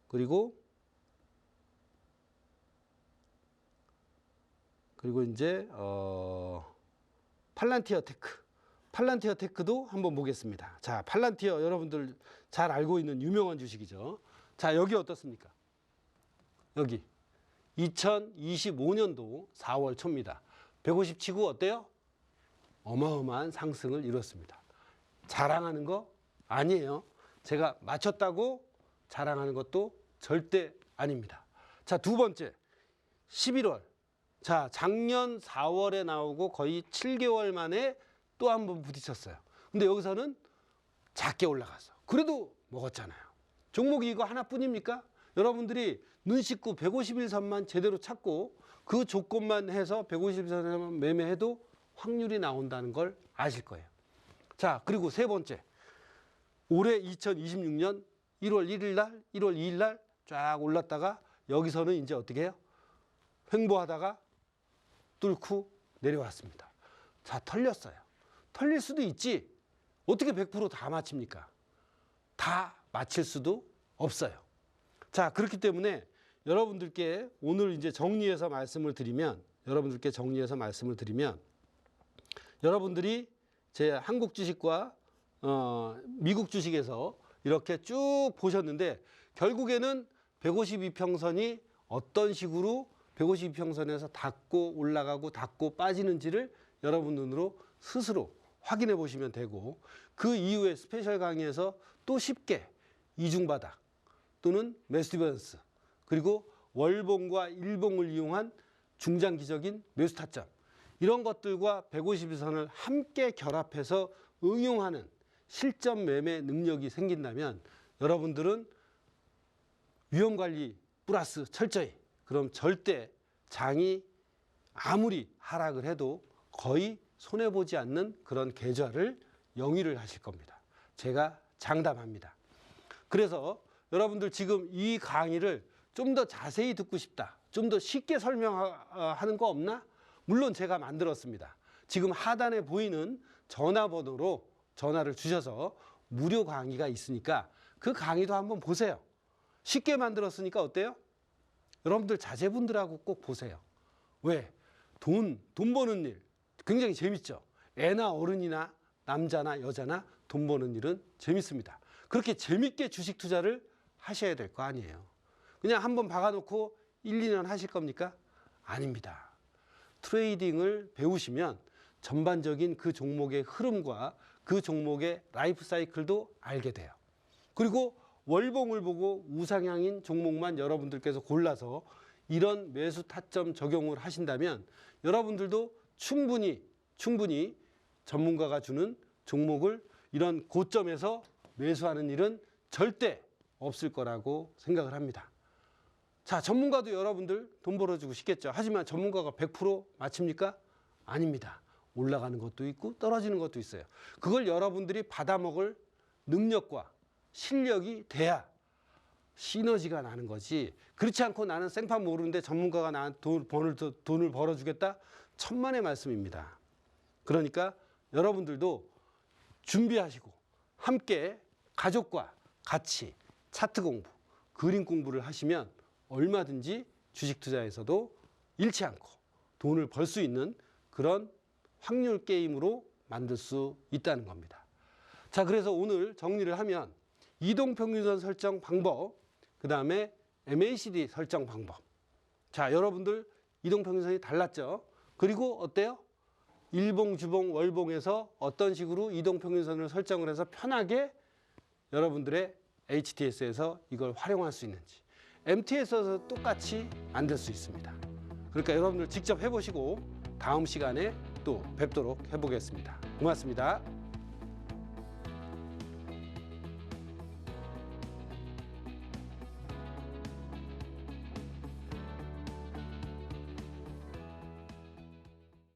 그리고 이제 팔란티어 테크도 한번 보겠습니다. 자, 팔란티어 여러분들 잘 알고 있는 유명한 주식이죠. 자, 여기 어떻습니까? 여기 2025년도 4월 초입니다. 150 치고 어때요? 어마어마한 상승을 이뤘습니다. 자랑하는 거 아니에요. 제가 맞췄다고 자랑하는 것도 절대 아닙니다. 자, 두 번째 11월. 자, 작년 4월에 나오고 거의 7개월 만에 또 한 번 부딪혔어요. 근데 여기서는 작게 올라갔어. 그래도 먹었잖아요. 종목이 이거 하나뿐입니까? 여러분들이 눈 씻고 151선만 제대로 찾고 그 조건만 해서 151선만 매매해도 확률이 나온다는 걸 아실 거예요. 자, 그리고 세 번째. 올해 2026년 1월 1일 날, 1월 2일 날 쫙 올랐다가 여기서는 이제 어떻게 해요? 횡보하다가 뚫고 내려왔습니다. 자, 털렸어요. 털릴 수도 있지. 어떻게 100% 다 맞춥니까? 다 맞힐 수도 없어요. 자, 그렇기 때문에 여러분들께 오늘 이제 정리해서 말씀을 드리면 여러분들이 제 한국 주식과 미국 주식에서 이렇게 쭉 보셨는데 결국에는 152평선이 어떤 식으로 152평선에서 닫고 올라가고 닫고 빠지는지를 여러분 눈으로 스스로 확인해 보시면 되고 그 이후에 스페셜 강의에서 또 쉽게 이중바닥 또는 매수디버전스 그리고 월봉과 일봉을 이용한 중장기적인 매수 타점 이런 것들과 152선을 함께 결합해서 응용하는 실전 매매 능력이 생긴다면 여러분들은 위험관리 플러스 철저히 그럼 절대 장이 아무리 하락을 해도 거의 손해보지 않는 그런 계좌를 영위를 하실 겁니다. 제가 장담합니다. 그래서 여러분들 지금 이 강의를 좀 더 자세히 듣고 싶다. 좀 더 쉽게 설명하는 거 없나? 물론 제가 만들었습니다. 지금 하단에 보이는 전화번호로 전화를 주셔서 무료 강의가 있으니까 그 강의도 한번 보세요. 쉽게 만들었으니까 어때요? 여러분들 자제분들하고 꼭 보세요. 왜? 돈 버는 일 굉장히 재밌죠. 애나 어른이나 남자나 여자나 돈 버는 일은 재밌습니다. 그렇게 재밌게 주식 투자를 하셔야 될 거 아니에요. 그냥 한번 박아놓고 1, 2년 하실 겁니까? 아닙니다. 트레이딩을 배우시면 전반적인 그 종목의 흐름과 그 종목의 라이프 사이클도 알게 돼요. 그리고 월봉을 보고 우상향인 종목만 여러분들께서 골라서 이런 매수 타점 적용을 하신다면 여러분들도 충분히 전문가가 주는 종목을 이런 고점에서 매수하는 일은 절대 없을 거라고 생각을 합니다. 자, 전문가도 여러분들 돈 벌어주고 싶겠죠. 하지만 전문가가 100% 맞춥니까? 아닙니다. 올라가는 것도 있고 떨어지는 것도 있어요. 그걸 여러분들이 받아먹을 능력과 실력이 돼야 시너지가 나는 거지. 그렇지 않고 나는 생판 모르는데 전문가가 나한테 돈을 벌어주겠다? 천만의 말씀입니다. 그러니까 여러분들도 준비하시고 함께 가족과 같이 차트 공부, 그림 공부를 하시면 얼마든지 주식 투자에서도 잃지 않고 돈을 벌 수 있는 그런 확률 게임으로 만들 수 있다는 겁니다. 자, 그래서 오늘 정리를 하면 이동평균선 설정 방법, 그 다음에 MACD 설정 방법. 자, 여러분들 이동평균선이 달랐죠? 그리고 어때요? 일봉, 주봉, 월봉에서 어떤 식으로 이동평균선을 설정을 해서 편하게 여러분들의 HTS에서 이걸 활용할 수 있는지, MTS에서 똑같이 만들 수 있습니다. 그러니까 여러분들 직접 해보시고 다음 시간에 또 뵙도록 해보겠습니다. 고맙습니다.